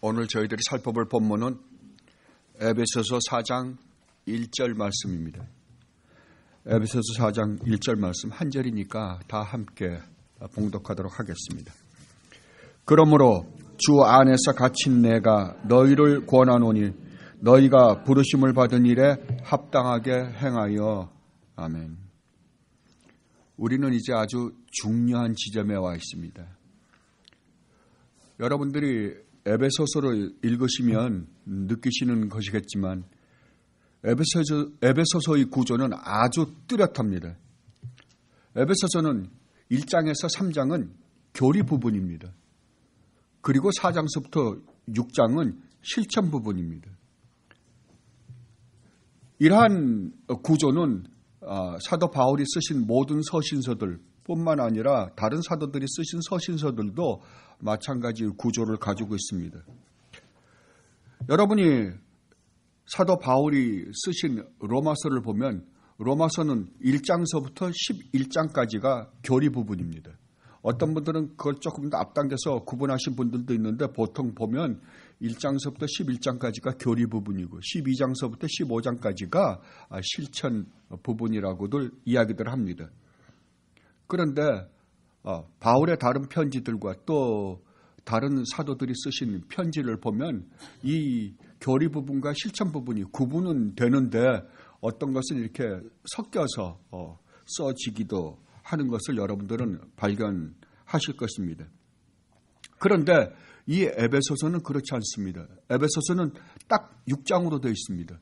오늘 저희들이 살펴볼 본문은 에베소서 4장 1절 말씀입니다. 에베소서 4장 1절 말씀 한 절이니까 다 함께 봉독하도록 하겠습니다. 그러므로 주 안에서 갇힌 내가 너희를 권하노니 너희가 부르심을 받은 일에 합당하게 행하여. 아멘. 우리는 이제 아주 중요한 지점에 와 있습니다. 여러분들이 에베소서를 읽으시면 느끼시는 것이겠지만 에베소서의 구조는 아주 뚜렷합니다. 에베소서는 1장에서 3장은 교리 부분입니다. 그리고 4장서부터 6장은 실천 부분입니다. 이러한 구조는 사도 바울이 쓰신 모든 서신서들 뿐만 아니라 다른 사도들이 쓰신 서신서들도 마찬가지의 구조를 가지고 있습니다. 여러분이 사도 바울이 쓰신 로마서를 보면 로마서는 1장서부터 11장까지가 교리 부분입니다. 어떤 분들은 그걸 조금 더 앞당겨서 구분하신 분들도 있는데 보통 보면 1장서부터 11장까지가 교리 부분이고 12장서부터 15장까지가 실천 부분이라고들 이야기들 합니다. 그런데 바울의 다른 편지들과 또 다른 사도들이 쓰신 편지를 보면 이 교리 부분과 실천 부분이 구분은 되는데 어떤 것은 이렇게 섞여서 써지기도 하는 것을 여러분들은 발견하실 것입니다. 그런데 이 에베소서는 그렇지 않습니다. 에베소서는 딱 6장으로 되어 있습니다.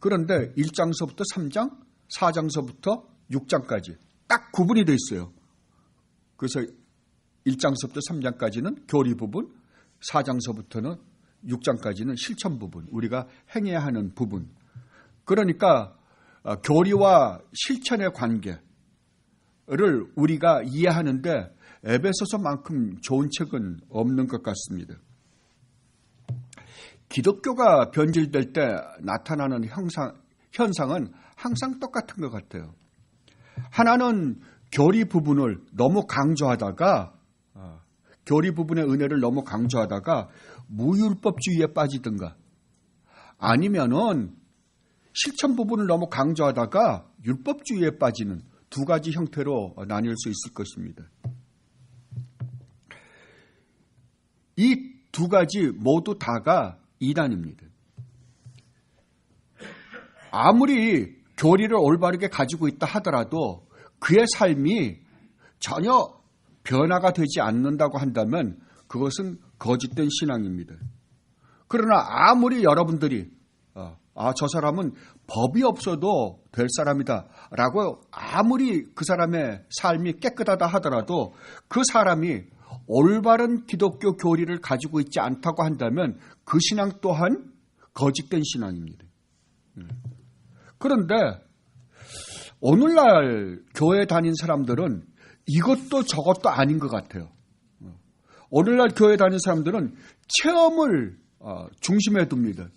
그런데 1장서부터 3장, 4장서부터 6장까지 딱 구분이 되어 있어요. 그래서 1장서부터 3장까지는 교리 부분, 4장서부터는 6장까지는 실천 부분, 우리가 행해야 하는 부분. 그러니까 교리와 실천의 관계를 우리가 이해하는데 에베소서만큼 좋은 책은 없는 것 같습니다. 기독교가 변질될 때 나타나는 현상은 항상 똑같은 것 같아요. 하나는 교리 부분을 너무 강조하다가 교리 부분의 은혜를 너무 강조하다가 무율법주의에 빠지든가 아니면은 실천 부분을 너무 강조하다가 율법주의에 빠지는 두 가지 형태로 나뉠 수 있을 것입니다. 이 두 가지 모두 다가 이단입니다. 아무리 교리를 올바르게 가지고 있다 하더라도 그의 삶이 전혀 변화가 되지 않는다고 한다면 그것은 거짓된 신앙입니다. 그러나 아무리 여러분들이 저 사람은 법이 없어도 될 사람이다 라고 아무리 그 사람의 삶이 깨끗하다 하더라도 그 사람이 올바른 기독교 교리를 가지고 있지 않다고 한다면 그 신앙 또한 거짓된 신앙입니다. 그런데 오늘날 교회 다닌 사람들은 이것도 저것도 아닌 것 같아요. 오늘날 교회 다니는 사람들은 체험을 중심에 둡니다.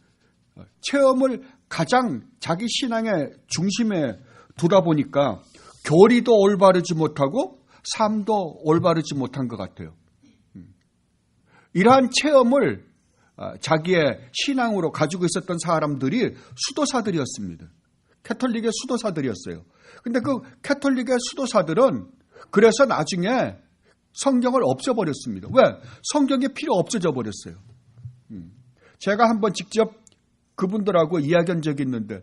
체험을 가장 자기 신앙의 중심에 두다 보니까 교리도 올바르지 못하고 삶도 올바르지 못한 것 같아요. 이러한 체험을 자기의 신앙으로 가지고 있었던 사람들이 수도사들이었습니다. 캐톨릭의 수도사들이었어요. 근데 그 캐톨릭의 수도사들은 그래서 나중에 성경을 없애버렸습니다. 왜? 성경이 필요 없어져 버렸어요. 제가 한번 직접 그분들하고 이야기한 적이 있는데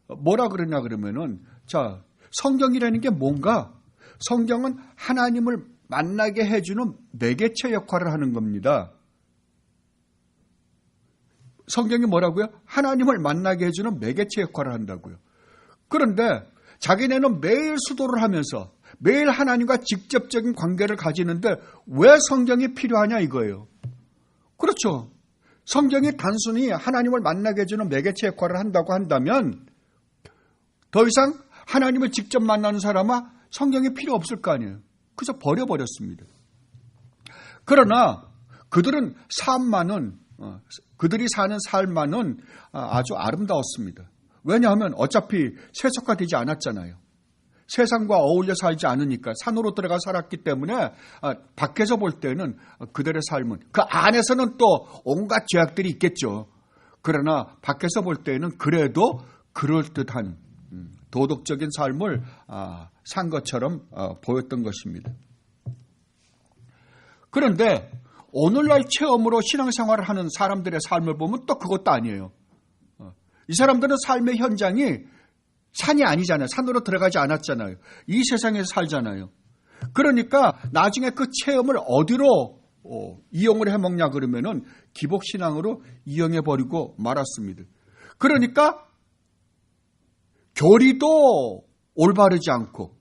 뭐라 그러냐 그러면은 자, 성경이라는 게 뭔가? 성경은 하나님을 만나게 해주는 매개체 역할을 하는 겁니다. 성경이 뭐라고요? 하나님을 만나게 해주는 매개체 역할을 한다고요. 그런데 자기네는 매일 수도를 하면서 매일 하나님과 직접적인 관계를 가지는데 왜 성경이 필요하냐 이거예요. 그렇죠. 성경이 단순히 하나님을 만나게 해주는 매개체 역할을 한다고 한다면 더 이상 하나님을 직접 만나는 사람은 성경이 필요 없을 거 아니에요. 그래서 버려버렸습니다. 그러나 그들은 그들이 사는 삶만은 아주 아름다웠습니다. 왜냐하면 어차피 세속화되지 않았잖아요. 세상과 어울려 살지 않으니까 산으로 들어가 살았기 때문에 밖에서 볼 때는 그들의 삶은, 그 안에서는 또 온갖 죄악들이 있겠죠. 그러나 밖에서 볼 때는 그래도 그럴듯한 도덕적인 삶을 산 것처럼 보였던 것입니다. 그런데 오늘날 체험으로 신앙생활을 하는 사람들의 삶을 보면 또 그것도 아니에요. 이 사람들은 삶의 현장이 산이 아니잖아요. 산으로 들어가지 않았잖아요. 이 세상에서 살잖아요. 그러니까 나중에 그 체험을 어디로 이용을 해먹냐 그러면은 기복신앙으로 이용해버리고 말았습니다. 그러니까 교리도 올바르지 않고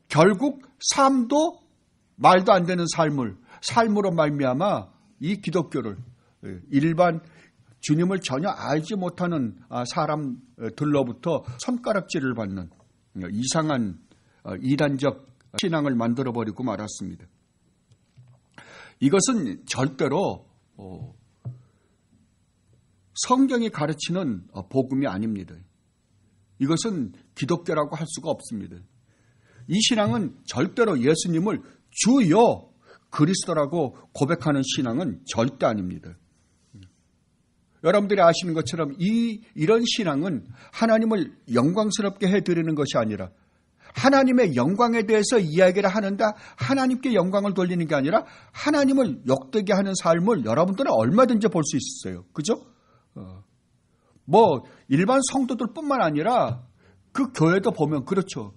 결국 삶도 말도 안 되는 삶으로 말미암아 이 기독교를 일반 주님을 전혀 알지 못하는 사람들로부터 손가락질을 받는 이상한 이단적 신앙을 만들어버리고 말았습니다. 이것은 절대로 성경이 가르치는 복음이 아닙니다. 이것은 기독교라고 할 수가 없습니다. 이 신앙은 절대로 예수님을 주요 그리스도라고 고백하는 신앙은 절대 아닙니다. 여러분들이 아시는 것처럼 이런 신앙은 하나님을 영광스럽게 해드리는 것이 아니라 하나님의 영광에 대해서 이야기를 하는데 하나님께 영광을 돌리는 게 아니라 하나님을 욕되게 하는 삶을 여러분들은 얼마든지 볼 수 있어요. 그죠? 일반 성도들뿐만 아니라 그 교회도 보면 그렇죠.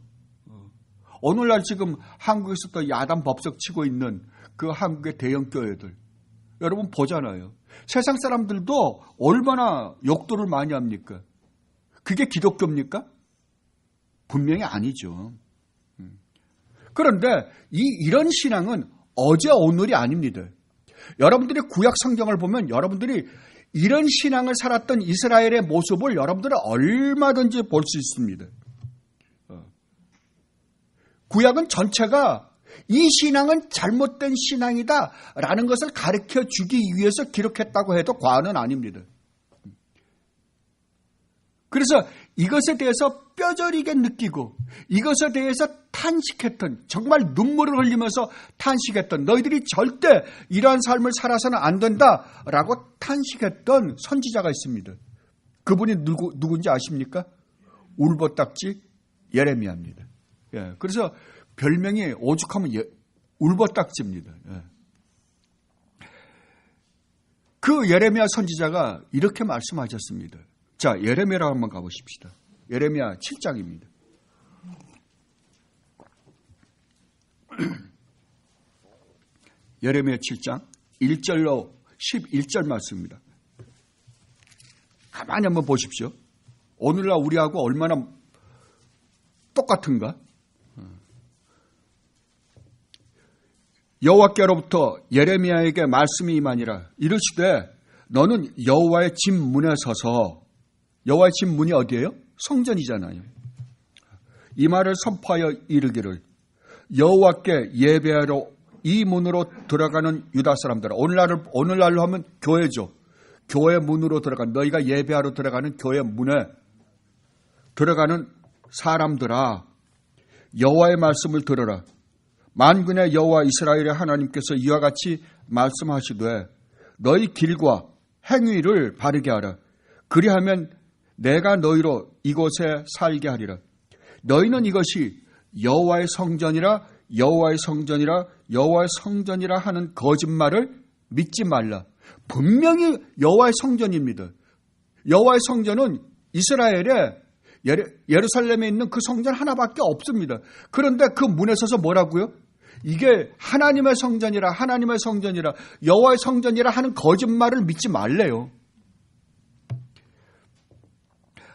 오늘날 지금 한국에서 또 야단 법석 치고 있는 그 한국의 대형 교회들 여러분 보잖아요. 세상 사람들도 얼마나 욕도를 많이 합니까? 그게 기독교입니까? 분명히 아니죠. 그런데 이런 신앙은 어제 오늘이 아닙니다. 여러분들이 구약 성경을 보면 여러분들이 이런 신앙을 살았던 이스라엘의 모습을 여러분들은 얼마든지 볼 수 있습니다. 구약은 전체가 이 신앙은 잘못된 신앙이다라는 것을 가르쳐 주기 위해서 기록했다고 해도 과언은 아닙니다. 그래서 이것에 대해서 뼈저리게 느끼고 이것에 대해서 탄식했던, 정말 눈물을 흘리면서 탄식했던, 너희들이 절대 이러한 삶을 살아서는 안 된다라고 탄식했던 선지자가 있습니다. 그분이 누군지 아십니까? 울보딱지 예레미야입니다. 예, 그래서 별명이 오죽하면 울보딱지입니다. 예. 그 예레미야 선지자가 이렇게 말씀하셨습니다. 자, 예레미야로 한번 가보십시다. 예레미야 7장입니다. 예레미야 7장 1절로 11절 말씀입니다. 가만히 한번 보십시오. 오늘날 우리하고 얼마나 똑같은가? 여호와께로부터 예레미야에게 말씀이 임하니라. 이르시되 너는 여호와의 집 문에 서서, 여호와의 집 문이 어디예요? 성전이잖아요. 이 말을 선포하여 이르기를 여호와께 예배하러 이 문으로 들어가는 유다 사람들아. 오늘날로 하면 교회죠. 교회 문으로 들어간, 너희가 예배하러 들어가는 교회 문에 들어가는 사람들아, 여호와의 말씀을 들으라. 만군의 여호와 이스라엘의 하나님께서 이와 같이 말씀하시되 너희 길과 행위를 바르게 하라. 그리하면 내가 너희로 이곳에 살게 하리라. 너희는 이것이 여호와의 성전이라 여호와의 성전이라 여호와의 성전이라 하는 거짓말을 믿지 말라. 분명히 여호와의 성전입니다. 여호와의 성전은 이스라엘의 예루살렘에 있는 그 성전 하나밖에 없습니다. 그런데 그 문에 서서 뭐라고요? 이게 하나님의 성전이라 하나님의 성전이라 여호와의 성전이라 하는 거짓말을 믿지 말래요.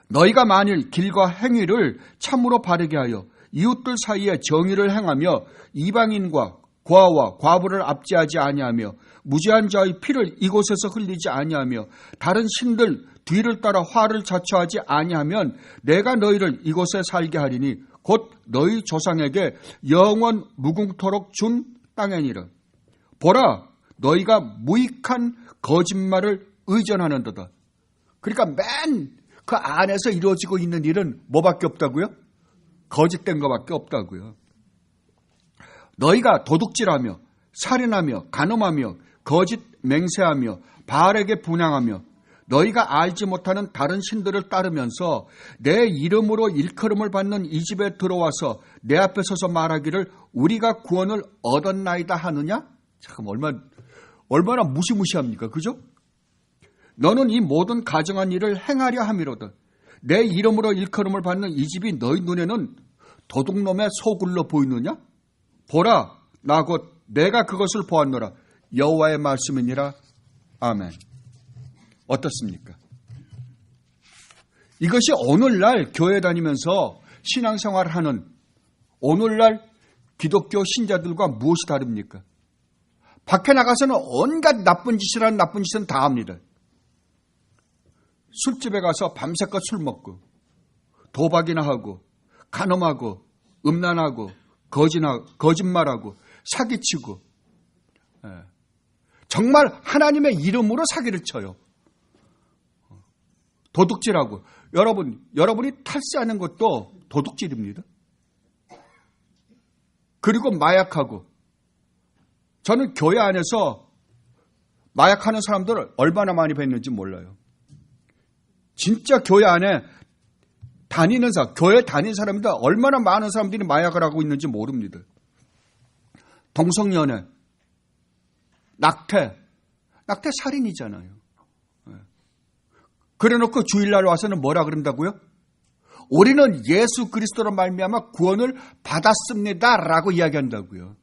너희가 만일 길과 행위를 참으로 바르게 하여 이웃들 사이에 정의를 행하며 이방인과 고아와 과부를 압제하지 아니하며 무죄한 자의 피를 이곳에서 흘리지 아니하며 다른 신들 뒤를 따라 화를 자초하지 아니하면 내가 너희를 이곳에 살게 하리니 곧 너희 조상에게 영원 무궁토록 준 땅이니라. 보라, 너희가 무익한 거짓말을 의존하는도다. 그러니까 맨 그 안에서 이루어지고 있는 일은 뭐밖에 없다고요? 거짓된 것밖에 없다고요. 너희가 도둑질하며 살인하며 간음하며 거짓 맹세하며 바알에게 분향하며 너희가 알지 못하는 다른 신들을 따르면서 내 이름으로 일컬음을 받는 이 집에 들어와서 내 앞에 서서 말하기를 우리가 구원을 얻었나이다 하느냐? 참 얼마나 무시무시합니까? 그죠? 너는 이 모든 가정한 일을 행하려 함이로다. 내 이름으로 일컬음을 받는 이 집이 너희 눈에는 도둑놈의 소굴로 보이느냐? 보라, 나 곧 내가 그것을 보았노라. 여호와의 말씀이니라. 아멘. 어떻습니까? 이것이 오늘날 교회 다니면서 신앙생활을 하는 오늘날 기독교 신자들과 무엇이 다릅니까? 밖에 나가서는 온갖 나쁜 짓이라는 나쁜 짓은 다 합니다. 술집에 가서 밤새껏 술 먹고 도박이나 하고 간음하고 음란하고 거짓말하고 사기치고 정말 하나님의 이름으로 사기를 쳐요. 도둑질하고 여러분이 탈세하는 것도 도둑질입니다. 그리고 마약하고 저는 교회 안에서 마약하는 사람들을 얼마나 많이 뵀는지 몰라요. 진짜 교회 안에 교회 다니는 사람들 얼마나 많은 사람들이 마약을 하고 있는지 모릅니다. 동성연애, 낙태 살인이잖아요. 그래놓고 주일날 와서는 뭐라 그런다고요? 우리는 예수 그리스도로 말미암아 구원을 받았습니다라고 이야기한다고요.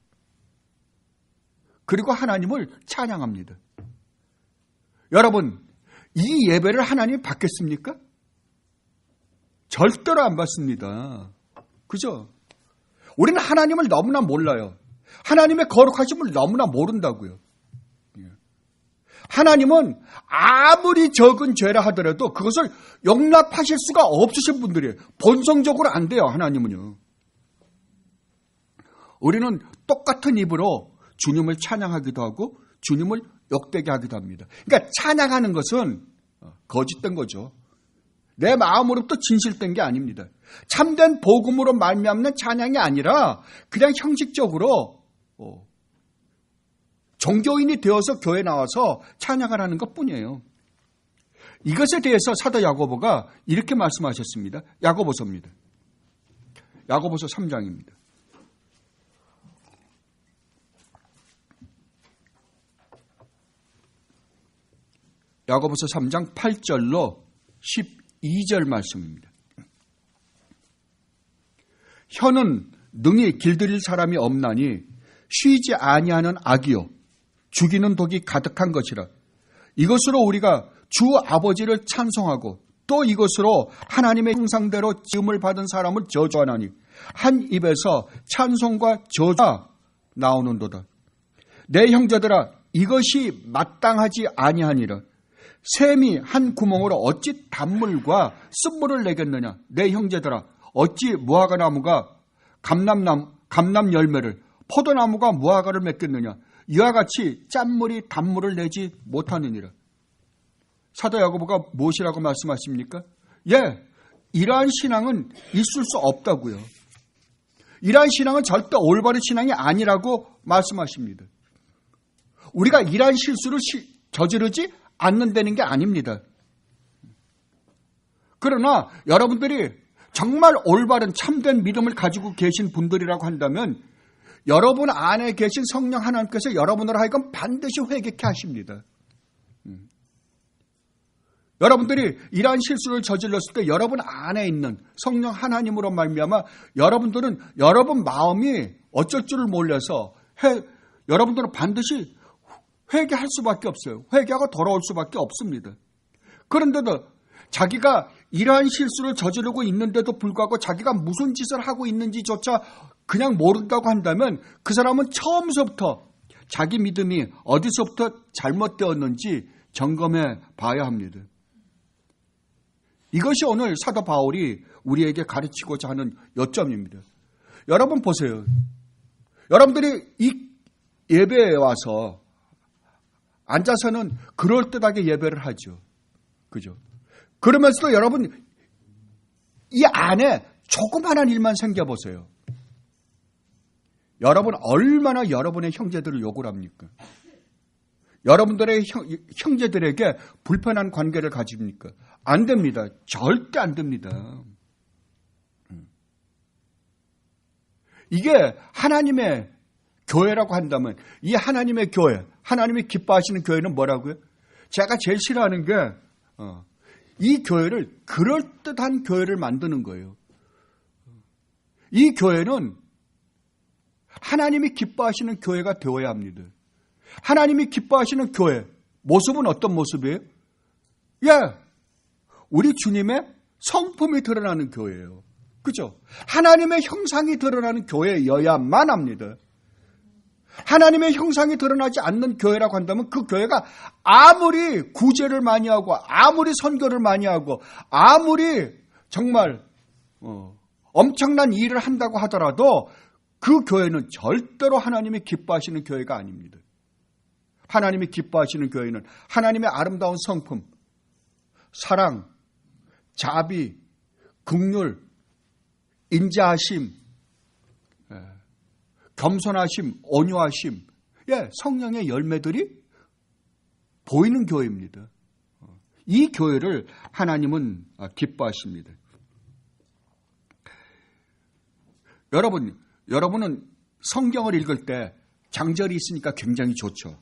그리고 하나님을 찬양합니다. 여러분, 이 예배를 하나님이 받겠습니까? 절대로 안 받습니다. 그죠? 우리는 하나님을 너무나 몰라요. 하나님의 거룩하심을 너무나 모른다고요. 하나님은 아무리 적은 죄라 하더라도 그것을 용납하실 수가 없으신 분들이에요. 본성적으로 안 돼요, 하나님은요. 우리는 똑같은 입으로 주님을 찬양하기도 하고 주님을 욕되게 하기도 합니다. 그러니까 찬양하는 것은 거짓된 거죠. 내 마음으로부터 진실된 게 아닙니다. 참된 복음으로 말미암는 찬양이 아니라 그냥 형식적으로 종교인이 되어서 교회에 나와서 찬양을 하는 것뿐이에요. 이것에 대해서 사도 야고보가 이렇게 말씀하셨습니다. 야고보서입니다. 야고보서 3장입니다. 야고보서 3장 8절로 12절 말씀입니다. 혀는 능히 길들일 사람이 없나니 쉬지 아니하는 악이요 죽이는 독이 가득한 것이라. 이것으로 우리가 주 아버지를 찬송하고 또 이것으로 하나님의 형상대로 지음을 받은 사람을 저주하나니 한 입에서 찬송과 저주가 나오는도다. 내 형제들아, 이것이 마땅하지 아니하니라. 샘이 한 구멍으로 어찌 단물과 쓴물을 내겠느냐. 내 형제들아, 어찌 무화과 나무가 감람 열매를, 포도나무가 무화과를 맺겠느냐. 이와 같이 짠물이 단물을 내지 못하느니라. 사도 야고보가 무엇이라고 말씀하십니까? 이러한 신앙은 있을 수 없다고요. 이러한 신앙은 절대 올바른 신앙이 아니라고 말씀하십니다. 우리가 이러한 실수를 저지르지 않는다는 게 아닙니다. 그러나 여러분들이 정말 올바른 참된 믿음을 가지고 계신 분들이라고 한다면 여러분 안에 계신 성령 하나님께서 여러분으로 하여금 반드시 회개케 하십니다. 여러분들이 이러한 실수를 저질렀을 때 여러분 안에 있는 성령 하나님으로 말미암아 여러분들은 여러분 마음이 어쩔 줄을 몰라서 여러분들은 반드시 회개할 수밖에 없어요. 회개하고 돌아올 수밖에 없습니다. 그런데도 자기가 이러한 실수를 저지르고 있는데도 불구하고 자기가 무슨 짓을 하고 있는지조차 그냥 모른다고 한다면 그 사람은 처음서부터 자기 믿음이 어디서부터 잘못되었는지 점검해 봐야 합니다. 이것이 오늘 사도 바울이 우리에게 가르치고자 하는 요점입니다. 여러분 보세요. 여러분들이 이 예배에 와서 앉아서는 그럴듯하게 예배를 하죠. 그죠? 그러면서도 여러분 이 안에 조그마한 일만 생겨보세요. 여러분 얼마나 여러분의 형제들을 욕을 합니까? 여러분들의 형제들에게 불편한 관계를 가집니까? 안 됩니다. 절대 안 됩니다. 이게 하나님의 교회라고 한다면 이 하나님의 교회, 하나님이 기뻐하시는 교회는 뭐라고요? 제가 제일 싫어하는 게 이 교회를 그럴듯한 교회를 만드는 거예요. 이 교회는 하나님이 기뻐하시는 교회가 되어야 합니다. 하나님이 기뻐하시는 교회 모습은 어떤 모습이에요? 우리 주님의 성품이 드러나는 교회예요. 그죠? 하나님의 형상이 드러나는 교회여야만 합니다. 하나님의 형상이 드러나지 않는 교회라고 한다면 그 교회가 아무리 구제를 많이 하고 아무리 선교를 많이 하고 아무리 정말 엄청난 일을 한다고 하더라도 그 교회는 절대로 하나님이 기뻐하시는 교회가 아닙니다. 하나님이 기뻐하시는 교회는 하나님의 아름다운 성품, 사랑, 자비, 긍휼, 인자하심, 겸손하심, 온유하심, 성령의 열매들이 보이는 교회입니다. 이 교회를 하나님은 기뻐하십니다. 여러분은 성경을 읽을 때 장절이 있으니까 굉장히 좋죠.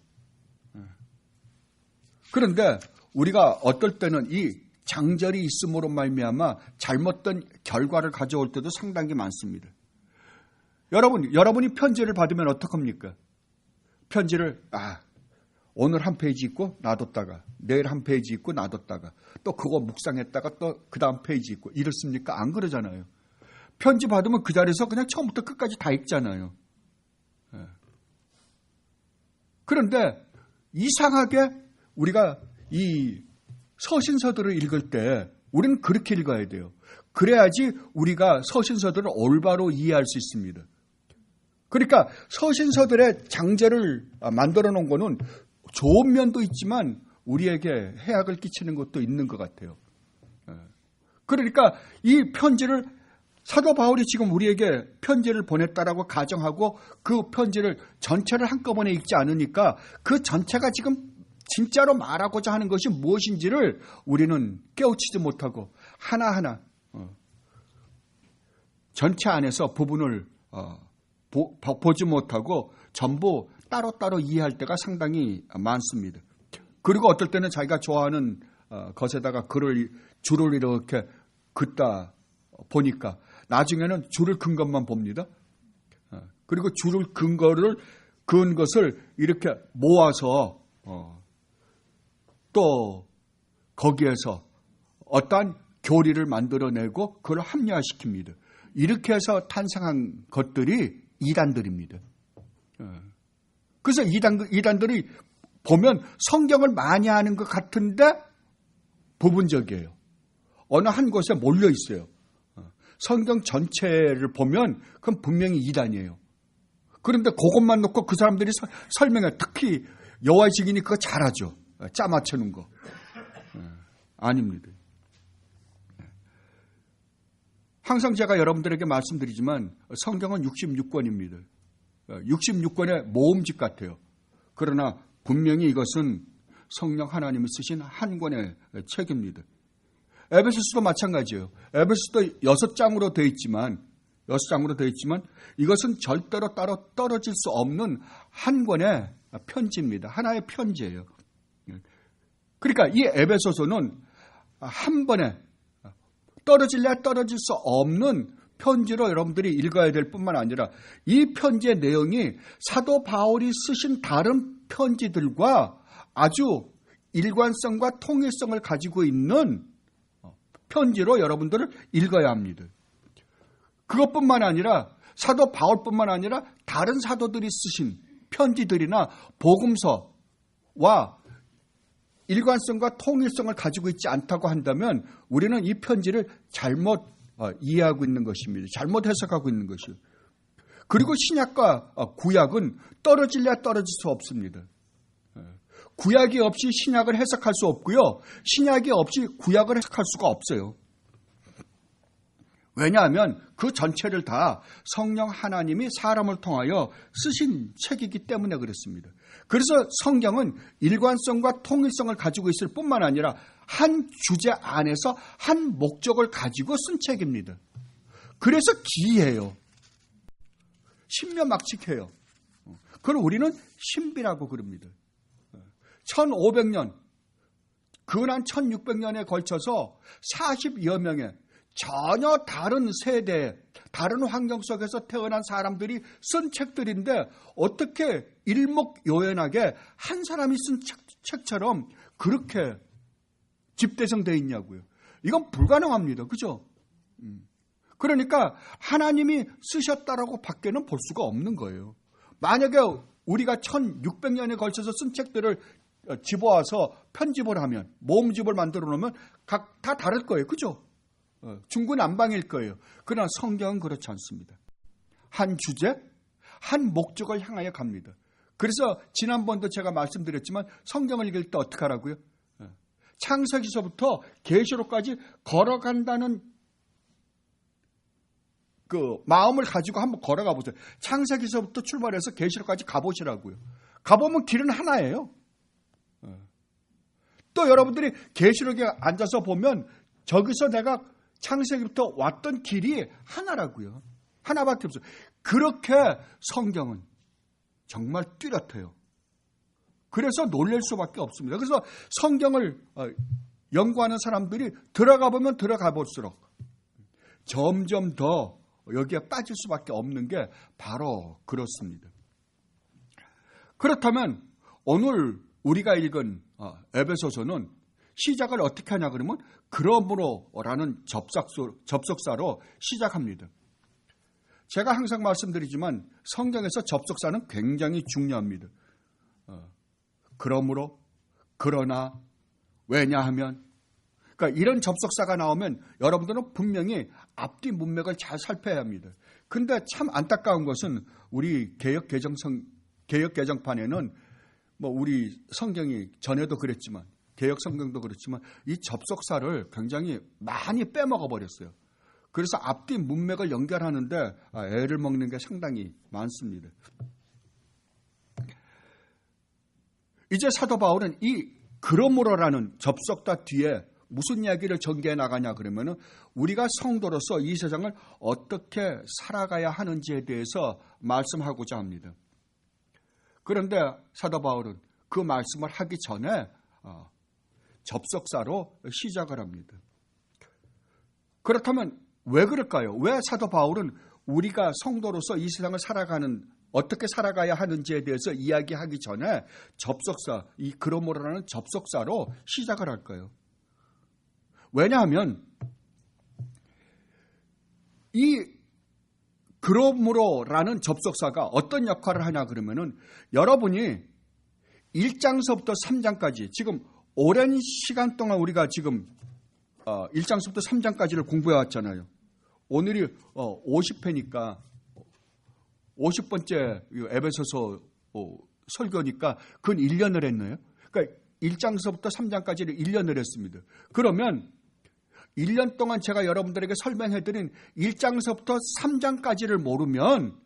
그런데 우리가 어떨 때는 이 장절이 있음으로 말미암아 잘못된 결과를 가져올 때도 상당히 많습니다. 여러분이 편지를 받으면 어떡합니까? 편지를 오늘 한 페이지 읽고 놔뒀다가 내일 한 페이지 읽고 놔뒀다가 또 그거 묵상했다가 또 그 다음 페이지 읽고 이렇습니까? 안 그러잖아요. 편지 받으면 그 자리에서 그냥 처음부터 끝까지 다 읽잖아요. 그런데 이상하게 우리가 이 서신서들을 읽을 때 우리는 그렇게 읽어야 돼요. 그래야지 우리가 서신서들을 올바로 이해할 수 있습니다. 그러니까 서신서들의 장제를 만들어 놓은 거는 좋은 면도 있지만 우리에게 해악을 끼치는 것도 있는 것 같아요. 그러니까 이 편지를 사도 바울이 지금 우리에게 편지를 보냈다라고 가정하고 그 편지를 전체를 한꺼번에 읽지 않으니까 그 전체가 지금 진짜로 말하고자 하는 것이 무엇인지를 우리는 깨우치지 못하고 하나하나 전체 안에서 부분을 보지 못하고 전부 따로따로 이해할 때가 상당히 많습니다. 그리고 어떨 때는 자기가 좋아하는 것에다가 줄을 이렇게 긋다 보니까 나중에는 줄을 긋은 것만 봅니다. 그리고 줄을 그은 것을 이렇게 모아서 또 거기에서 어떠한 교리를 만들어내고 그걸 합리화시킵니다. 이렇게 해서 탄생한 것들이 이단들입니다. 그래서 이단들이 보면 성경을 많이 아는 것 같은데 부분적이에요. 어느 한 곳에 몰려 있어요. 성경 전체를 보면 그건 분명히 이단이에요. 그런데 그것만 놓고 그 사람들이 설명해. 특히 여호와의 증인이 그거 잘하죠. 짜 맞추는 거. 아닙니다. 항상 제가 여러분들에게 말씀드리지만 성경은 66권입니다. 66권의 모음집 같아요. 그러나 분명히 이것은 성령 하나님이 쓰신 한 권의 책입니다. 에베소서도 마찬가지예요. 에베소서도 6장으로 되어 있지만 이것은 절대로 따로 떨어질 수 없는 한 권의 편지입니다. 하나의 편지예요. 그러니까 이 에베소서는 한 번에 떨어질래야 떨어질 수 없는 편지로 여러분들이 읽어야 될 뿐만 아니라 이 편지의 내용이 사도 바울이 쓰신 다른 편지들과 아주 일관성과 통일성을 가지고 있는 편지로 여러분들을 읽어야 합니다. 그것뿐만 아니라 사도 바울뿐만 아니라 다른 사도들이 쓰신 편지들이나 복음서와 일관성과 통일성을 가지고 있지 않다고 한다면 우리는 이 편지를 잘못 이해하고 있는 것입니다. 잘못 해석하고 있는 것이요. 그리고 신약과 구약은 떨어질래야 떨어질 수 없습니다. 구약이 없이 신약을 해석할 수 없고요. 신약이 없이 구약을 해석할 수가 없어요. 왜냐하면 그 전체를 다 성령 하나님이 사람을 통하여 쓰신 책이기 때문에 그렇습니다. 그래서 성경은 일관성과 통일성을 가지고 있을 뿐만 아니라 한 주제 안에서 한 목적을 가지고 쓴 책입니다. 그래서 기이해요. 신묘막측해요. 그걸 우리는 신비라고 그럽니다. 1500년, 근한 1600년에 걸쳐서 40여 명의 전혀 다른 세대, 다른 환경 속에서 태어난 사람들이 쓴 책들인데 어떻게 일목요연하게 한 사람이 쓴 책처럼 그렇게 집대성되어 있냐고요. 이건 불가능합니다. 그죠? 그러니까 하나님이 쓰셨다라고 밖에는 볼 수가 없는 거예요. 만약에 우리가 1600년에 걸쳐서 쓴 책들을 집어와서 편집을 하면, 모음집을 만들어 놓으면 각 다 다를 거예요. 그죠? 중구난방일 거예요. 그러나 성경은 그렇지 않습니다. 한 주제, 한 목적을 향하여 갑니다. 그래서 지난번도 제가 말씀드렸지만 성경을 읽을 때 어떻게 하라고요? 창세기서부터 계시록까지 걸어간다는 그 마음을 가지고 한번 걸어가 보세요. 창세기서부터 출발해서 계시록까지 가보시라고요. 가보면 길은 하나예요. 또 여러분들이 계시록에 앉아서 보면 저기서 내가 창세기부터 왔던 길이 하나라고요. 하나밖에 없어요. 그렇게 성경은 정말 뚜렷해요. 그래서 놀랄 수밖에 없습니다. 그래서 성경을 연구하는 사람들이 들어가 보면 들어가 볼수록 점점 더 여기에 빠질 수밖에 없는 게 바로 그렇습니다. 그렇다면 오늘 우리가 읽은 에베소서는 시작을 어떻게 하냐 그러면 그러므로라는 접속사로 시작합니다. 제가 항상 말씀드리지만 성경에서 접속사는 굉장히 중요합니다. 그러므로, 그러나, 왜냐하면, 그러니까 이런 접속사가 나오면 여러분들은 분명히 앞뒤 문맥을 잘 살펴야 합니다. 근데 참 안타까운 것은 우리 개역 개정판에는 뭐 우리 성경이 전에도 그랬지만 개역 성경도 그렇지만 이 접속사를 굉장히 많이 빼먹어 버렸어요. 그래서 앞뒤 문맥을 연결하는데 애를 먹는 게 상당히 많습니다. 이제 사도 바울은 이 그러므로라는 접속사 뒤에 무슨 이야기를 전개해 나가냐 그러면은 우리가 성도로서 이 세상을 어떻게 살아가야 하는지에 대해서 말씀하고자 합니다. 그런데 사도 바울은 그 말씀을 하기 전에 접속사로 시작을 합니다. 그렇다면 왜 그럴까요? 왜 사도 바울은 우리가 성도로서 이 세상을 어떻게 살아가야 하는지에 대해서 이야기하기 전에 접속사, 이 그러므로라는 접속사로 시작을 할까요? 왜냐하면 이 그러므로라는 접속사가 어떤 역할을 하냐 그러면은 여러분이 1장서부터 3장까지 지금 오랜 시간 동안 우리가 지금 1장서부터 3장까지를 공부해 왔잖아요. 오늘이 50회니까 50번째 에베소서 설교니까 그건 1년을 했네요. 그러니까 1장서부터 3장까지를 1년을 했습니다. 그러면 1년 동안 제가 여러분들에게 설명해드린 1장서부터 3장까지를 모르면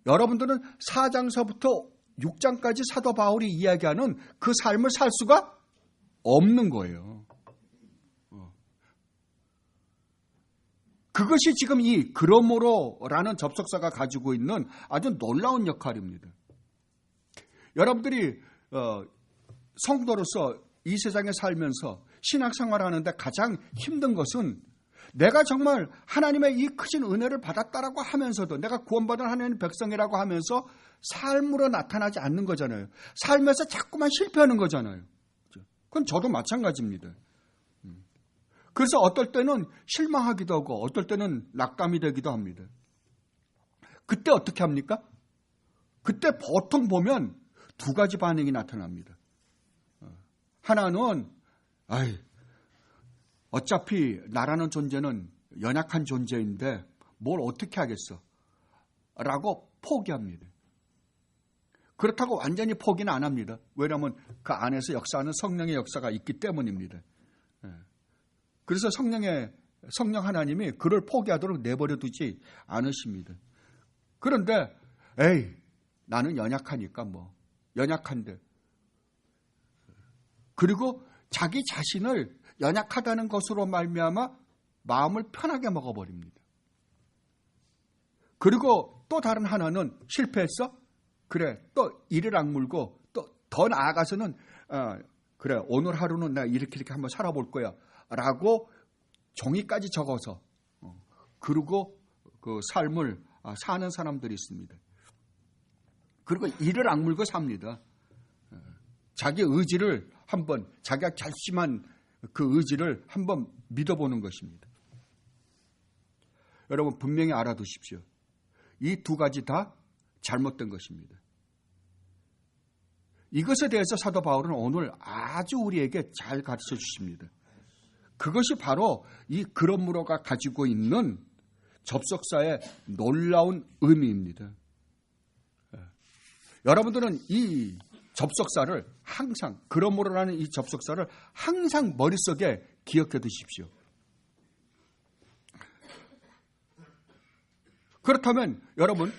여러분들은 4장서부터 6장까지 사도 바울이 이야기하는 그 삶을 살 수가 없는 거예요. 그것이 지금 이 그러므로라는 접속사가 가지고 있는 아주 놀라운 역할입니다. 여러분들이 성도로서 이 세상에 살면서 신앙생활하는데 가장 힘든 것은 내가 정말 하나님의 이 크신 은혜를 받았다라고 하면서도 내가 구원받은 하나님의 백성이라고 하면서 삶으로 나타나지 않는 거잖아요. 삶에서 자꾸만 실패하는 거잖아요. 그건 저도 마찬가지입니다. 그래서 어떨 때는 실망하기도 하고 어떨 때는 낙담이 되기도 합니다. 그때 어떻게 합니까? 그때 보통 보면 두 가지 반응이 나타납니다. 하나는 어차피 나라는 존재는 연약한 존재인데 뭘 어떻게 하겠어? 라고 포기합니다. 그렇다고 완전히 포기는 안 합니다. 왜냐하면 그 안에서 역사하는 성령의 역사가 있기 때문입니다. 그래서 성령의 성령 하나님이 그를 포기하도록 내버려 두지 않으십니다. 그런데 에이, 나는 연약하니까 연약한데. 그리고 자기 자신을 연약하다는 것으로 말미암아 마음을 편하게 먹어버립니다. 그리고 또 다른 하나는 실패했어? 그래, 또 이를 악물고 또 더 나아가서는 그래, 오늘 하루는 내가 이렇게 한번 살아볼 거야 라고 종이까지 적어서 그리고 그 삶을 사는 사람들이 있습니다. 그리고 이를 악물고 삽니다. 자기 의지를 한번, 자기가 결심한 그 의지를 한번 믿어보는 것입니다. 여러분 분명히 알아두십시오. 이 두 가지 다 잘못된 것입니다. 이것에 대해서 사도 바울은 오늘 아주 우리에게 잘 가르쳐 주십니다. 그것이 바로 이 그러므로가 가지고 있는 접속사의 놀라운 의미입니다. 여러분들은 이 접속사를 항상, 그러므로라는 이 접속사를 항상 머릿속에 기억해 두십시오. 그렇다면 여러분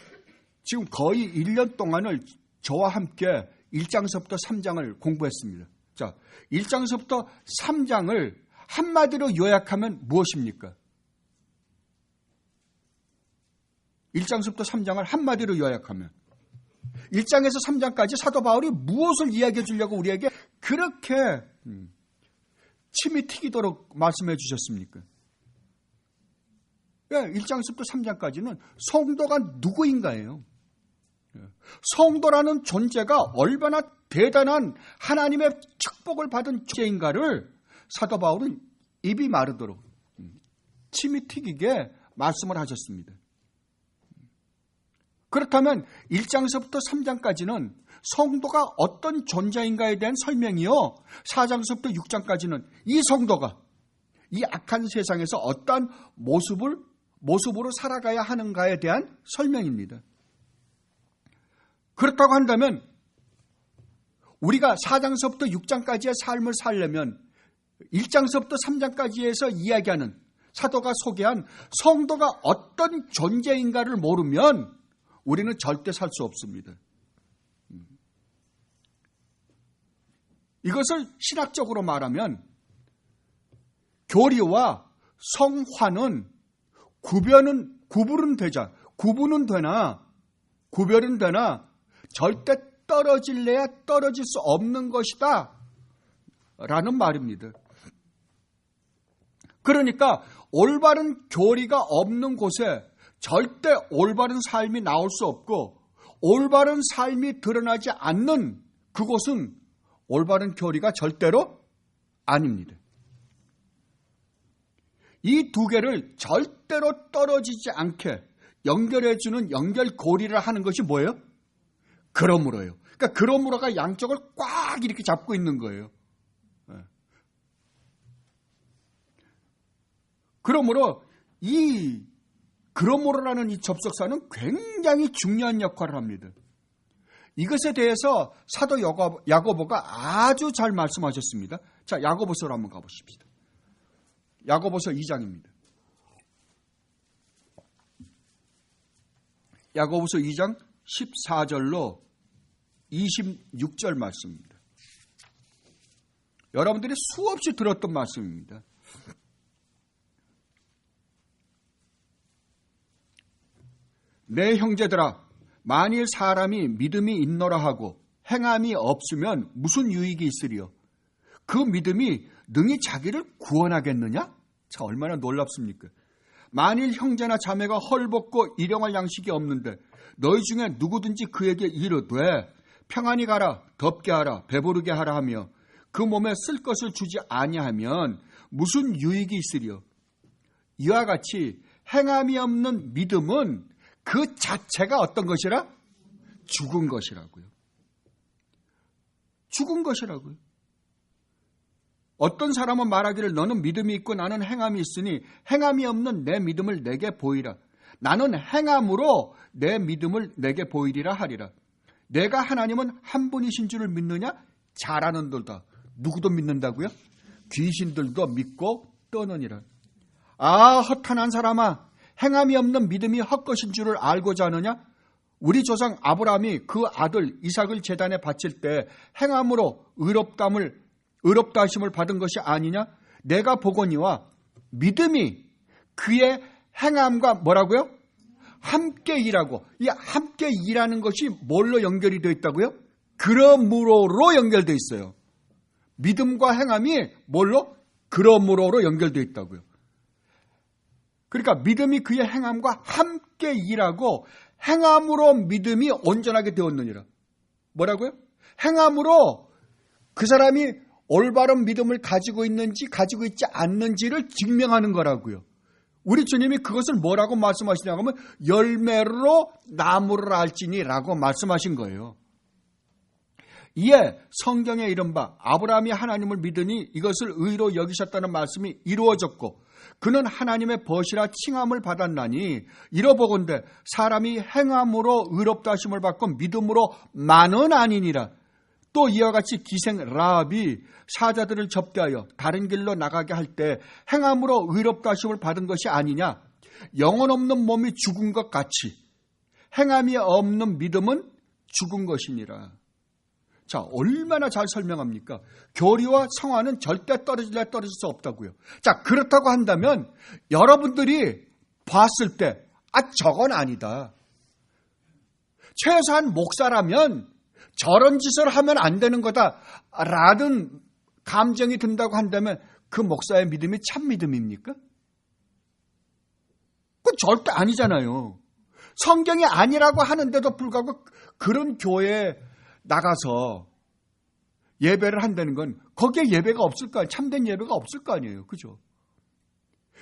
지금 거의 1년 동안을 저와 함께 1장서부터 3장을 공부했습니다. 자, 1장서부터 3장을 한마디로 요약하면 무엇입니까? 1장서부터 3장을 한마디로 요약하면 1장에서 3장까지 사도 바울이 무엇을 이야기해 주려고 우리에게 그렇게 침이 튀기도록 말씀해 주셨습니까? 1장서부터 3장까지는 성도가 누구인가예요. 성도라는 존재가 얼마나 대단한 하나님의 축복을 받은 존재인가를 사도 바울은 입이 마르도록 침이 튀기게 말씀을 하셨습니다. 그렇다면 1장서부터 3장까지는 성도가 어떤 존재인가에 대한 설명이요, 4장서부터 6장까지는 이 성도가 이 악한 세상에서 어떠한 모습으로 살아가야 하는가에 대한 설명입니다. 그렇다고 한다면 우리가 4장서부터 6장까지의 삶을 살려면 1장서부터 3장까지에서 이야기하는, 사도가 소개한 성도가 어떤 존재인가를 모르면 우리는 절대 살 수 없습니다. 이것을 신학적으로 말하면 교리와 성화는 구분은 되나 절대 떨어질래야 떨어질 수 없는 것이다 라는 말입니다. 그러니까 올바른 교리가 없는 곳에 절대 올바른 삶이 나올 수 없고, 올바른 삶이 드러나지 않는 그곳은 올바른 교리가 절대로 아닙니다. 이 두 개를 절대로 떨어지지 않게 연결해주는 연결고리를 하는 것이 뭐예요? 그러므로요. 그러니까 그러므로가 양쪽을 꽉 이렇게 잡고 있는 거예요. 그러므로 그러므로라는 이 접속사는 굉장히 중요한 역할을 합니다. 이것에 대해서 사도 야고보가 아주 잘 말씀하셨습니다. 자, 야고보서로 한번 가보십시다. 야고보서 2장입니다. 야고보서 2장 14절로 26절 말씀입니다. 여러분들이 수없이 들었던 말씀입니다. 내 형제들아, 만일 사람이 믿음이 있노라 하고 행함이 없으면 무슨 유익이 있으리요? 그 믿음이 능히 자기를 구원하겠느냐? 자, 얼마나 놀랍습니까? 만일 형제나 자매가 헐벗고 일용할 양식이 없는데 너희 중에 누구든지 그에게 이르되 평안히 가라, 덥게 하라, 배부르게 하라 하며 그 몸에 쓸 것을 주지 아니하면 무슨 유익이 있으리요? 이와 같이 행함이 없는 믿음은 그 자체가 어떤 것이라? 죽은 것이라고요. 죽은 것이라고요. 어떤 사람은 말하기를 너는 믿음이 있고 나는 행함이 있으니 행함이 없는 내 믿음을 내게 보이라. 나는 행함으로 내 믿음을 내게 보이리라 하리라. 내가 하나님은 한 분이신 줄을 믿느냐? 잘하는들다. 누구도 믿는다고요? 귀신들도 믿고 떠느니라. 아, 허탄한 사람아, 행함이 없는 믿음이 헛것인 줄을 알고자 하느냐? 우리 조상 아브라함이 그 아들 이삭을 제단에 바칠 때 행함으로 의롭다 하심을 받은 것이 아니냐? 내가 보거니와 믿음이 그의 행함과 뭐라고요? 함께 일하고, 이 함께 일하는 것이 뭘로 연결이 되어 있다고요? 그러므로로 연결되어 있어요. 믿음과 행함이 뭘로? 그러므로로 연결되어 있다고요. 그러니까 믿음이 그의 행함과 함께 일하고 행함으로 믿음이 온전하게 되었느니라. 뭐라고요? 행함으로 그 사람이 올바른 믿음을 가지고 있는지 가지고 있지 않는지를 증명하는 거라고요. 우리 주님이 그것을 뭐라고 말씀하시냐고 하면 열매로 나무를 알지니라고 말씀하신 거예요. 이에 성경에 이른바 아브라함이 하나님을 믿으니 이것을 의로 여기셨다는 말씀이 이루어졌고 그는 하나님의 벗이라 칭함을 받았나니 이러보건대 사람이 행함으로 의롭다 하심을 받고 믿음으로 만은 아니니라. 또 이와 같이 기생 라합이 사자들을 접대하여 다른 길로 나가게 할 때 행함으로 의롭다 하심을 받은 것이 아니냐. 영혼 없는 몸이 죽은 것 같이 행함이 없는 믿음은 죽은 것이니라. 자, 얼마나 잘 설명합니까? 교리와 성화는 절대 떨어질 수 없다고요. 자, 그렇다고 한다면 여러분들이 봤을 때 저건 아니다. 최소한 목사라면 저런 짓을 하면 안 되는 거다라는 감정이 든다고 한다면 그 목사의 믿음이 참 믿음입니까? 그건 절대 아니잖아요. 성경이 아니라고 하는데도 불구하고 그런 교회에 나가서 예배를 한다는 건 거기에 예배가 없을 거 아니에요. 참된 예배가 없을 거 아니에요. 그죠?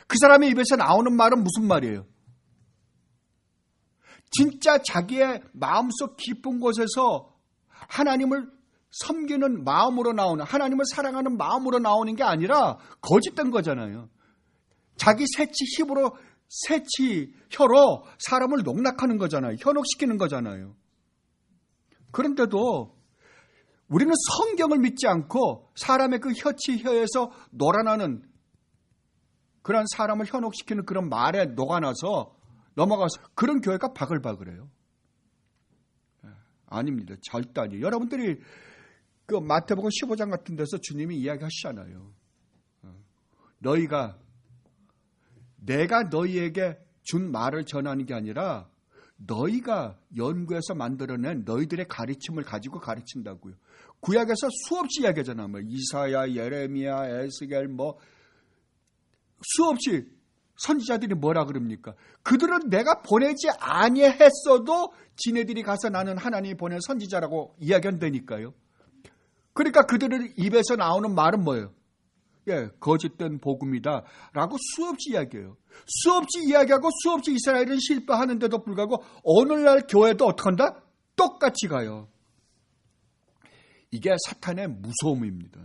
그 사람의 입에서 나오는 말은 무슨 말이에요? 진짜 자기의 마음속 깊은 곳에서 하나님을 섬기는 마음으로 나오는, 하나님을 사랑하는 마음으로 나오는 게 아니라 거짓된 거잖아요. 자기 혀로 사람을 농락하는 거잖아요. 현혹시키는 거잖아요. 그런데도 우리는 성경을 믿지 않고 사람의 그 혀에서 놀아나는 그런 사람을 현혹시키는 그런 말에 녹아나서 넘어가서 그런 교회가 바글바글해요. 아닙니다. 절대 아니에요. 여러분들이 그 마태복음 15장 같은 데서 주님이 이야기하시잖아요. 내가 너희에게 준 말을 전하는 게 아니라 너희가 연구해서 만들어낸 너희들의 가르침을 가지고 가르친다고요. 구약에서 수없이 이야기하잖아요. 뭐 이사야, 예레미야, 에스겔 수없이 선지자들이 뭐라 그럽니까? 그들은 내가 보내지 아니했어도 지네들이 가서 나는 하나님이 보낸 선지자라고 이야기한다니까요. 그러니까 그들의 입에서 나오는 말은 뭐예요? 거짓된 복음이다 라고 수없이 이야기해요. 수없이 이야기하고 수없이 이스라엘은 실패하는데도 불구하고 오늘날 교회도 어떻게 한다? 똑같이 가요. 이게 사탄의 무서움입니다.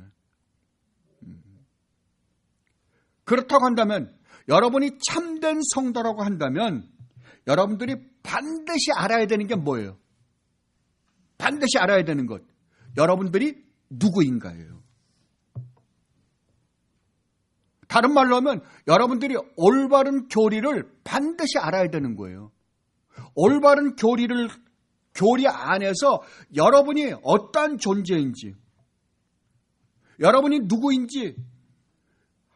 그렇다고 한다면 여러분이 참된 성도라고 한다면 여러분들이 반드시 알아야 되는 게 뭐예요? 반드시 알아야 되는 것. 여러분들이 누구인가예요. 다른 말로 하면 여러분들이 올바른 교리를 반드시 알아야 되는 거예요. 올바른 교리 안에서 여러분이 어떠한 존재인지, 여러분이 누구인지,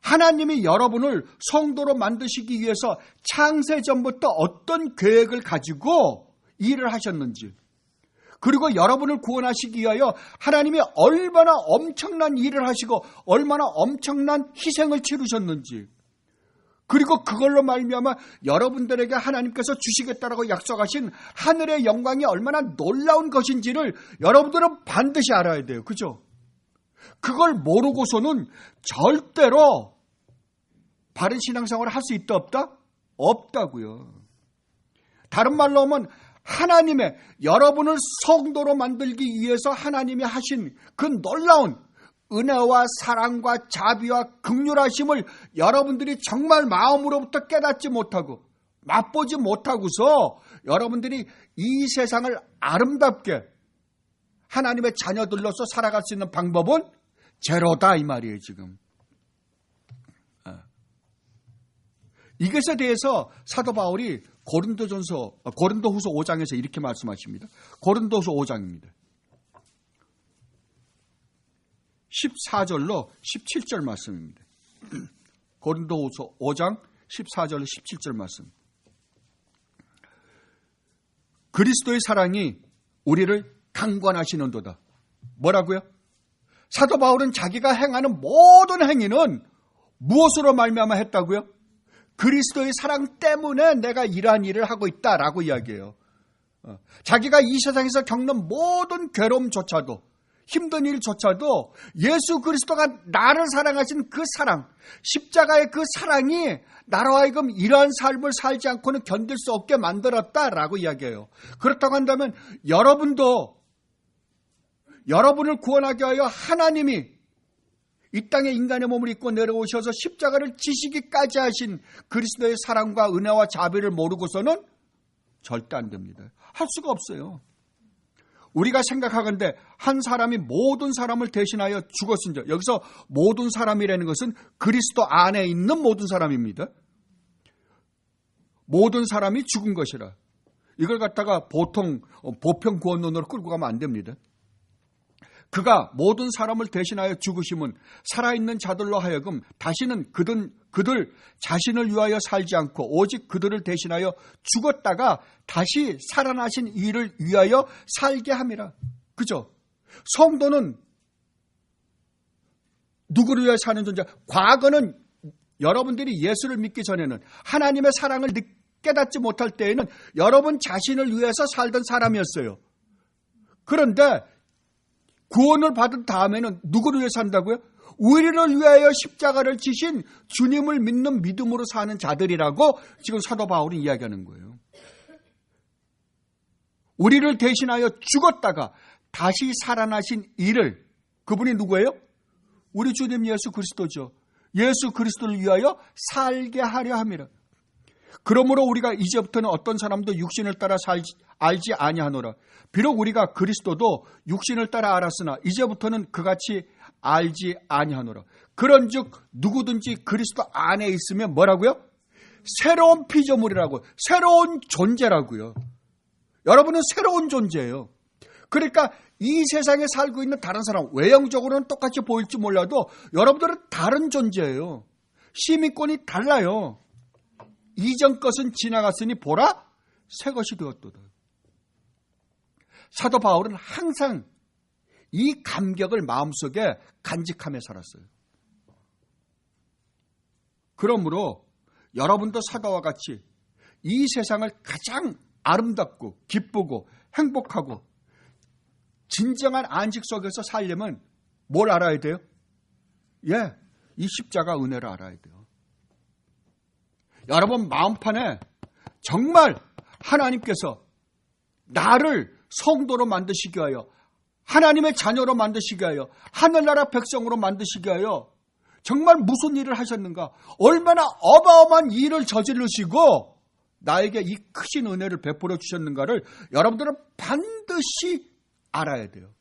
하나님이 여러분을 성도로 만드시기 위해서 창세전부터 어떤 계획을 가지고 일을 하셨는지, 그리고 여러분을 구원하시기 위하여 하나님이 얼마나 엄청난 일을 하시고 얼마나 엄청난 희생을 치르셨는지, 그리고 그걸로 말미암아 여러분들에게 하나님께서 주시겠다라고 약속하신 하늘의 영광이 얼마나 놀라운 것인지를 여러분들은 반드시 알아야 돼요. 그죠? 그걸 모르고서는 절대로 바른 신앙생활을 할 수 있다 없다? 없다고요. 다른 말로 하면 하나님의 여러분을 성도로 만들기 위해서 하나님이 하신 그 놀라운 은혜와 사랑과 자비와 긍휼하심을 여러분들이 정말 마음으로부터 깨닫지 못하고 맛보지 못하고서 여러분들이 이 세상을 아름답게 하나님의 자녀들로서 살아갈 수 있는 방법은 제로다 이 말이에요. 지금 이것에 대해서 사도 바울이 고린도후서 5장에서 이렇게 말씀하십니다. 고린도후서 5장입니다. 14절로 17절 말씀입니다. 고린도후서 5장 14절로 17절 말씀. 그리스도의 사랑이 우리를 강권하시는도다. 뭐라고요? 사도 바울은 자기가 행하는 모든 행위는 무엇으로 말미암아 했다고요? 그리스도의 사랑 때문에 내가 이러한 일을 하고 있다라고 이야기해요. 자기가 이 세상에서 겪는 모든 괴로움조차도, 힘든 일조차도 예수 그리스도가 나를 사랑하신 그 사랑, 십자가의 그 사랑이 나로 하여금 이러한 삶을 살지 않고는 견딜 수 없게 만들었다라고 이야기해요. 그렇다고 한다면 여러분도 여러분을 구원하기 위하여 하나님이 이 땅에 인간의 몸을 입고 내려오셔서 십자가를 지시기까지 하신 그리스도의 사랑과 은혜와 자비를 모르고서는 절대 안 됩니다. 할 수가 없어요. 우리가 생각하건대 한 사람이 모든 사람을 대신하여 죽었은즉, 여기서 모든 사람이라는 것은 그리스도 안에 있는 모든 사람입니다. 모든 사람이 죽은 것이라. 이걸 갖다가 보통 보편 구원론으로 끌고 가면 안 됩니다. 그가 모든 사람을 대신하여 죽으심은 살아있는 자들로 하여금 다시는 그들 자신을 위하여 살지 않고 오직 그들을 대신하여 죽었다가 다시 살아나신 이를 위하여 살게 함이라. 그죠? 성도는 누구를 위하여 사는 존재? 과거는 여러분들이 예수를 믿기 전에는 하나님의 사랑을 깨닫지 못할 때에는 여러분 자신을 위해서 살던 사람이었어요. 그런데 구원을 받은 다음에는 누구를 위해 산다고요? 우리를 위하여 십자가를 지신 주님을 믿는 믿음으로 사는 자들이라고 지금 사도 바울이 이야기하는 거예요. 우리를 대신하여 죽었다가 다시 살아나신 이를, 그분이 누구예요? 우리 주님 예수 그리스도죠. 예수 그리스도를 위하여 살게 하려 함이라. 그러므로 우리가 이제부터는 어떤 사람도 육신을 따라 알지 아니하노라. 비록 우리가 그리스도도 육신을 따라 알았으나 이제부터는 그같이 알지 아니하노라. 그런즉 누구든지 그리스도 안에 있으면 뭐라고요? 새로운 피조물이라고, 새로운 존재라고요. 여러분은 새로운 존재예요. 그러니까 이 세상에 살고 있는 다른 사람, 외형적으로는 똑같이 보일지 몰라도 여러분들은 다른 존재예요. 시민권이 달라요. 이전 것은 지나갔으니 보라 새 것이 되었도다. 사도 바울은 항상 이 감격을 마음속에 간직하며 살았어요. 그러므로 여러분도 사도와 같이 이 세상을 가장 아름답고 기쁘고 행복하고 진정한 안식 속에서 살려면 뭘 알아야 돼요? 이 십자가 은혜를 알아야 돼요. 여러분 마음판에 정말 하나님께서 나를 성도로 만드시기 위하여, 하나님의 자녀로 만드시기 위하여, 하늘나라 백성으로 만드시기 위하여 정말 무슨 일을 하셨는가, 얼마나 어마어마한 일을 저지르시고 나에게 이 크신 은혜를 베풀어 주셨는가를 여러분들은 반드시 알아야 돼요.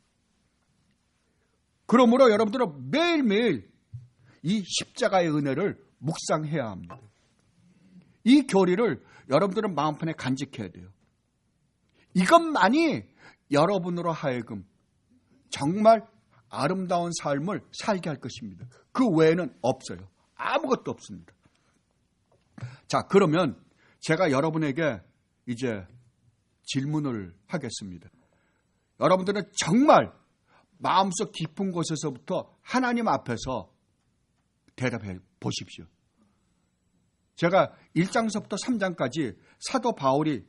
그러므로 여러분들은 매일매일 이 십자가의 은혜를 묵상해야 합니다. 이 교리를 여러분들은 마음판에 간직해야 돼요. 이것만이 여러분으로 하여금 정말 아름다운 삶을 살게 할 것입니다. 그 외에는 없어요. 아무것도 없습니다. 자, 그러면 제가 여러분에게 이제 질문을 하겠습니다. 여러분들은 정말 마음속 깊은 곳에서부터 하나님 앞에서 대답해 보십시오. 제가 1장서부터 3장까지 사도 바울이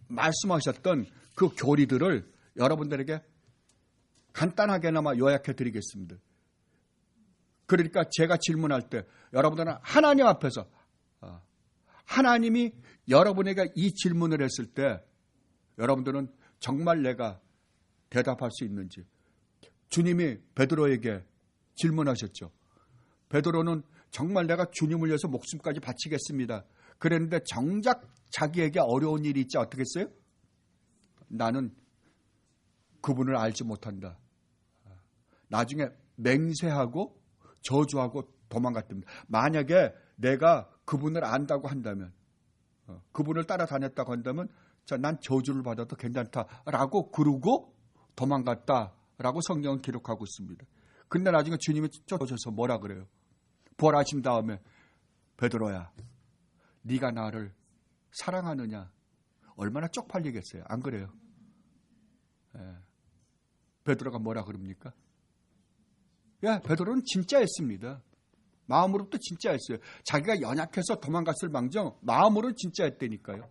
말씀하셨던 그 교리들을 여러분들에게 간단하게나마 요약해 드리겠습니다. 그러니까 제가 질문할 때 여러분들은 하나님 앞에서, 하나님이 여러분에게 이 질문을 했을 때 여러분들은 정말 내가 대답할 수 있는지. 주님이 베드로에게 질문하셨죠. 베드로는 정말 내가 주님을 위해서 목숨까지 바치겠습니다. 그랬는데 정작 자기에게 어려운 일이 있지 어떻게 했어요? 나는 그분을 알지 못한다. 나중에 맹세하고 저주하고 도망갔답니다. 만약에 내가 그분을 안다고 한다면, 그분을 따라다녔다고 한다면, 자, 난 저주를 받아도 괜찮다라고 그러고 도망갔다라고 성경은 기록하고 있습니다. 근데 나중에 주님이 쫓아오셔서 뭐라 그래요? 부활하신 다음에 베드로야, 네가 나를 사랑하느냐? 얼마나 쪽팔리겠어요. 안 그래요? 베드로가 뭐라 그럽니까? 베드로는 진짜였습니다. 마음으로부터 진짜였어요. 자기가 연약해서 도망갔을 망정 마음으로는 진짜였다니까요.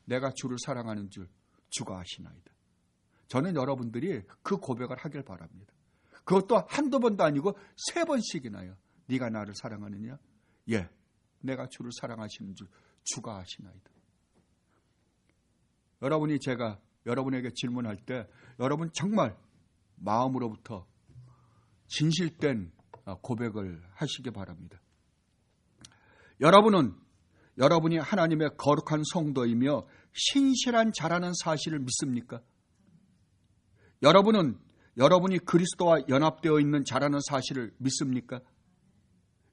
내가 주를 사랑하는 줄 주가 아시나이다. 저는 여러분들이 그 고백을 하길 바랍니다. 그것도 한두 번도 아니고 3번씩이나요. 네가 나를 사랑하느냐? 내가 주를 사랑하시는 줄 주가 아시나이다. 여러분이 제가 여러분에게 질문할 때 여러분 정말 마음으로부터 진실된 고백을 하시기 바랍니다. 여러분이 하나님의 거룩한 성도이며 신실한 자라는 사실을 믿습니까? 여러분이 그리스도와 연합되어 있는 자라는 사실을 믿습니까?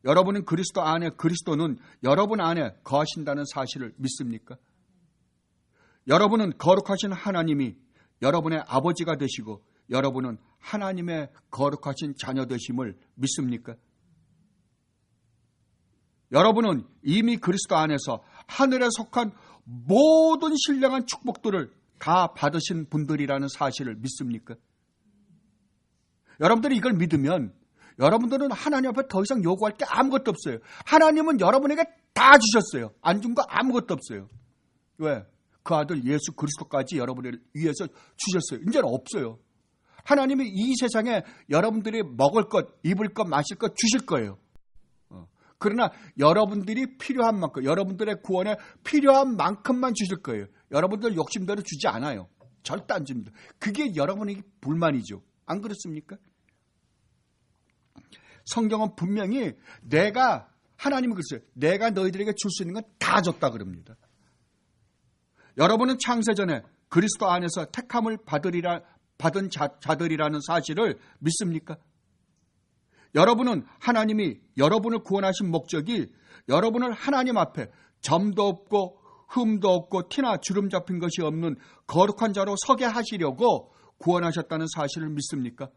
여러분은 그리스도 안에 그리스도는 여러분 안에 거하신다는 사실을 믿습니까? 여러분은 거룩하신 하나님이 여러분의 아버지가 되시고 여러분은 하나님의 거룩하신 자녀 되심을 믿습니까? 여러분은 이미 그리스도 안에서 하늘에 속한 모든 신령한 축복들을 다 받으신 분들이라는 사실을 믿습니까? 여러분들이 이걸 믿으면 여러분들은 하나님 앞에 더 이상 요구할 게 아무것도 없어요. 하나님은 여러분에게 다 주셨어요. 안 준 거 아무것도 없어요. 왜? 그 아들 예수 그리스도까지 여러분을 위해서 주셨어요. 이제는 없어요. 하나님이 이 세상에 여러분들이 먹을 것, 입을 것, 마실 것 주실 거예요. 그러나 여러분들이 필요한 만큼, 여러분들의 구원에 필요한 만큼만 주실 거예요. 여러분들 욕심대로 주지 않아요. 절대 안 줍니다. 그게 여러분에게 불만이죠. 안 그렇습니까? 성경은 분명히 하나님은 그랬어요. 내가 너희들에게 줄 수 있는 건 다 줬다 그럽니다. 여러분은 창세전에 그리스도 안에서 택함을 받은 자들이라는 사실을 믿습니까? 여러분은 하나님이 여러분을 구원하신 목적이 여러분을 하나님 앞에 점도 없고 흠도 없고 티나 주름 잡힌 것이 없는 거룩한 자로 서게 하시려고 구원하셨다는 사실을 믿습니까?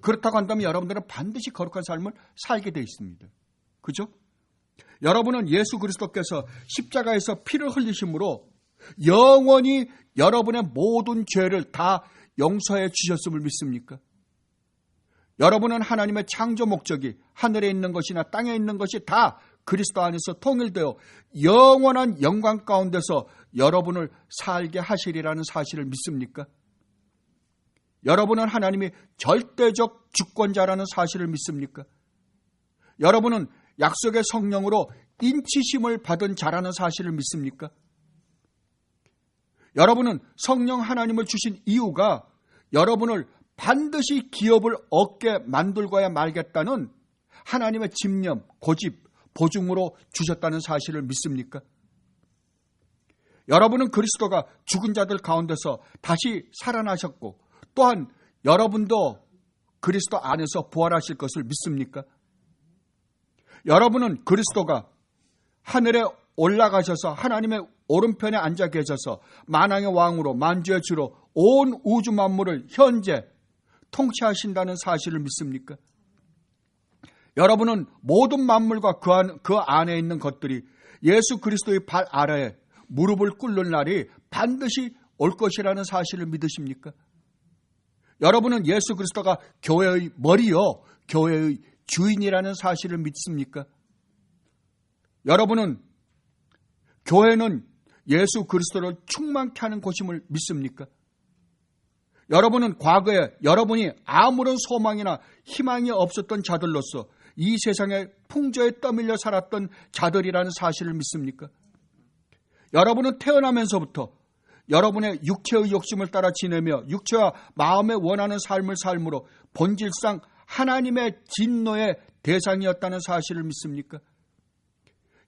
그렇다고 한다면 여러분들은 반드시 거룩한 삶을 살게 되어 있습니다. 그죠? 여러분은 예수 그리스도께서 십자가에서 피를 흘리심으로 영원히 여러분의 모든 죄를 다 용서해 주셨음을 믿습니까? 여러분은 하나님의 창조 목적이 하늘에 있는 것이나 땅에 있는 것이 다 그리스도 안에서 통일되어 영원한 영광 가운데서 여러분을 살게 하시리라는 사실을 믿습니까? 여러분은 하나님이 절대적 주권자라는 사실을 믿습니까? 여러분은 약속의 성령으로 인치심을 받은 자라는 사실을 믿습니까? 여러분은 성령 하나님을 주신 이유가 여러분을 반드시 기업을 얻게 만들고야 말겠다는 하나님의 집념, 고집, 보증으로 주셨다는 사실을 믿습니까? 여러분은 그리스도가 죽은 자들 가운데서 다시 살아나셨고 또한 여러분도 그리스도 안에서 부활하실 것을 믿습니까? 여러분은 그리스도가 하늘에 올라가셔서 하나님의 오른편에 앉아 계셔서 만왕의 왕으로 만주의 주로 온 우주 만물을 현재 통치하신다는 사실을 믿습니까? 여러분은 모든 만물과 그 안에 있는 것들이 예수 그리스도의 발 아래에 무릎을 꿇는 날이 반드시 올 것이라는 사실을 믿으십니까? 여러분은 예수 그리스도가 교회의 머리요, 교회의 주인이라는 사실을 믿습니까? 여러분은 교회는 예수 그리스도를 충만케 하는 곳임을 믿습니까? 여러분은 과거에 여러분이 아무런 소망이나 희망이 없었던 자들로서 이 세상에 풍조에 떠밀려 살았던 자들이라는 사실을 믿습니까? 여러분은 태어나면서부터 여러분의 육체의 욕심을 따라 지내며 육체와 마음에 원하는 삶을 삶으로 본질상 하나님의 진노의 대상이었다는 사실을 믿습니까?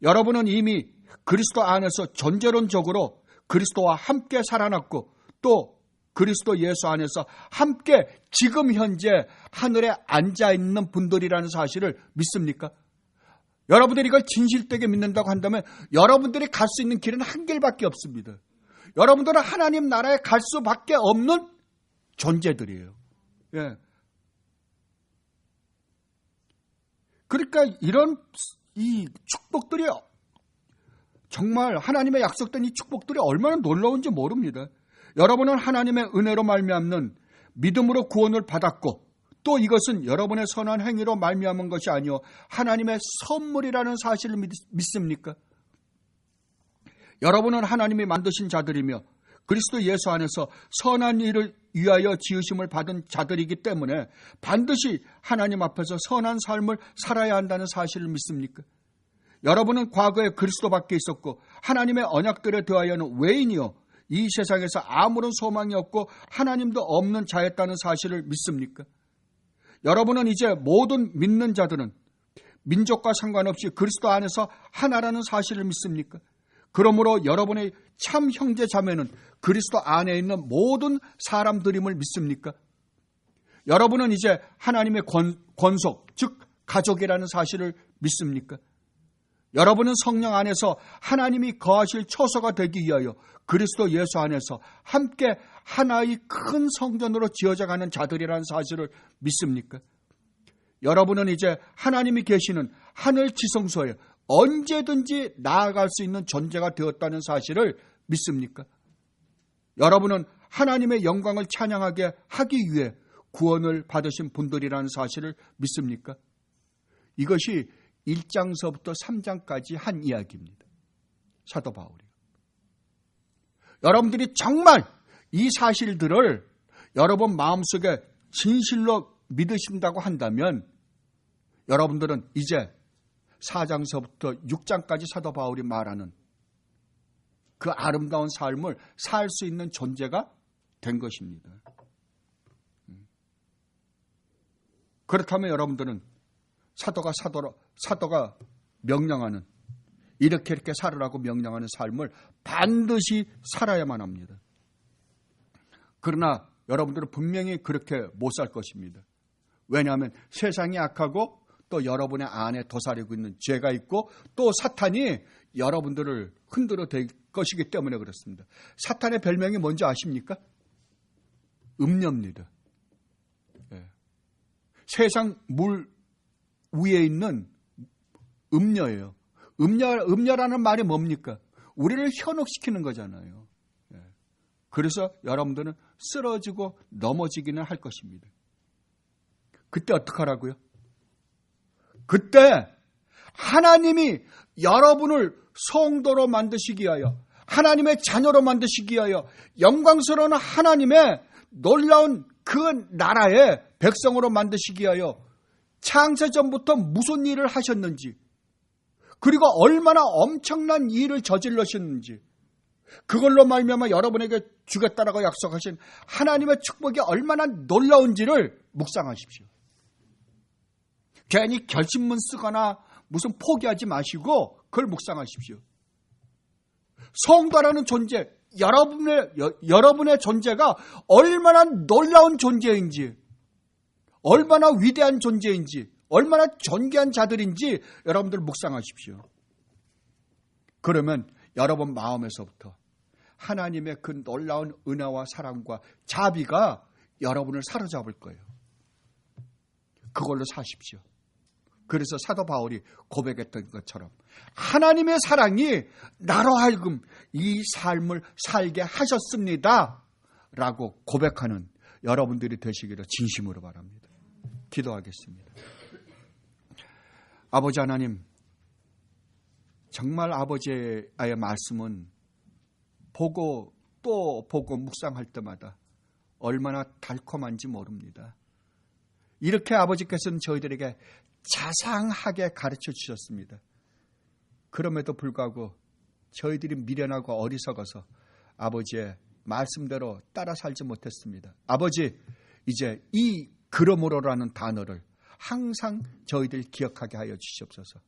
여러분은 이미 그리스도 안에서 존재론적으로 그리스도와 함께 살아났고 또 그리스도 예수 안에서 함께 지금 현재 하늘에 앉아있는 분들이라는 사실을 믿습니까? 여러분들이 이걸 진실되게 믿는다고 한다면 여러분들이 갈 수 있는 길은 한 길밖에 없습니다. 여러분들은 하나님 나라에 갈 수밖에 없는 존재들이에요. 예. 그러니까 이런 이 축복들이 정말 하나님의 약속된 이 축복들이 얼마나 놀라운지 모릅니다. 여러분은 하나님의 은혜로 말미암는 믿음으로 구원을 받았고 또 이것은 여러분의 선한 행위로 말미암은 것이 아니요 하나님의 선물이라는 사실을 믿습니까? 여러분은 하나님이 만드신 자들이며 그리스도 예수 안에서 선한 일을 위하여 지으심을 받은 자들이기 때문에 반드시 하나님 앞에서 선한 삶을 살아야 한다는 사실을 믿습니까? 여러분은 과거에 그리스도 밖에 있었고 하나님의 언약들에 대하여는 외인이요 이 세상에서 아무런 소망이 없고 하나님도 없는 자였다는 사실을 믿습니까? 여러분은 이제 모든 믿는 자들은 민족과 상관없이 그리스도 안에서 하나라는 사실을 믿습니까? 그러므로 여러분의 참 형제 자매는 그리스도 안에 있는 모든 사람들임을 믿습니까? 여러분은 이제 하나님의 권속, 즉 가족이라는 사실을 믿습니까? 여러분은 성령 안에서 하나님이 거하실 처소가 되기 위하여 그리스도 예수 안에서 함께 하나의 큰 성전으로 지어져가는 자들이라는 사실을 믿습니까? 여러분은 이제 하나님이 계시는 하늘 지성소에 언제든지 나아갈 수 있는 존재가 되었다는 사실을 믿습니까? 여러분은 하나님의 영광을 찬양하게 하기 위해 구원을 받으신 분들이라는 사실을 믿습니까? 이것이 1장서부터 3장까지 한 이야기입니다. 사도 바울이. 여러분들이 정말 이 사실들을 여러분 마음속에 진실로 믿으신다고 한다면 여러분들은 이제 4장서부터 6장까지 사도 바울이 말하는 그 아름다운 삶을 살 수 있는 존재가 된 것입니다. 그렇다면 여러분들은 사도가 명령하는 이렇게 살으라고 명령하는 삶을 반드시 살아야만 합니다. 그러나 여러분들은 분명히 그렇게 못 살 것입니다. 왜냐하면 세상이 악하고 또 여러분의 안에 도사리고 있는 죄가 있고 또 사탄이 여러분들을 흔들어 댈 것이기 때문에 그렇습니다. 사탄의 별명이 뭔지 아십니까? 음녀입니다. 예. 세상 물 위에 있는 음녀예요. 음녀라는 말이 뭡니까? 우리를 현혹시키는 거잖아요. 예. 그래서 여러분들은 쓰러지고 넘어지기는 할 것입니다. 그때 어떡하라고요? 그때 하나님이 여러분을 성도로 만드시기 위하여 하나님의 자녀로 만드시기 위하여 영광스러운 하나님의 놀라운 그 나라의 백성으로 만드시기 위하여 창세전부터 무슨 일을 하셨는지 그리고 얼마나 엄청난 일을 저질러셨는지 그걸로 말미암아 여러분에게 주겠다라고 약속하신 하나님의 축복이 얼마나 놀라운지를 묵상하십시오. 괜히 결심문 쓰거나 무슨 포기하지 마시고 그걸 묵상하십시오. 성도라는 존재, 여러분의 존재가 얼마나 놀라운 존재인지, 얼마나 위대한 존재인지, 얼마나 존귀한 자들인지 여러분들 묵상하십시오. 그러면 여러분 마음에서부터 하나님의 그 놀라운 은혜와 사랑과 자비가 여러분을 사로잡을 거예요. 그걸로 사십시오. 그래서 사도 바울이 고백했던 것처럼 하나님의 사랑이 나로 하여금 이 삶을 살게 하셨습니다 라고 고백하는 여러분들이 되시기를 진심으로 바랍니다. 기도하겠습니다. 아버지 하나님, 정말 아버지의 말씀은 보고 또 보고 묵상할 때마다 얼마나 달콤한지 모릅니다. 이렇게 아버지께서는 저희들에게 자상하게 가르쳐 주셨습니다. 그럼에도 불구하고 저희들이 미련하고 어리석어서 아버지의 말씀대로 따라 살지 못했습니다. 아버지, 이제 이 그러므로라는 단어를 항상 저희들 기억하게 하여 주시옵소서.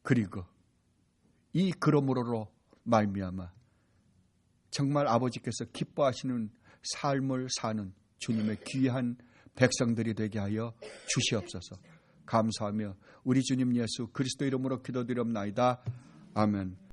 그리고 이 그러므로로 말미암아 정말 아버지께서 기뻐하시는 삶을 사는 주님의 귀한 백성들이 되게 하여 주시옵소서. 감사하며 우리 주님 예수 그리스도 이름으로 기도드립나이다. 아멘.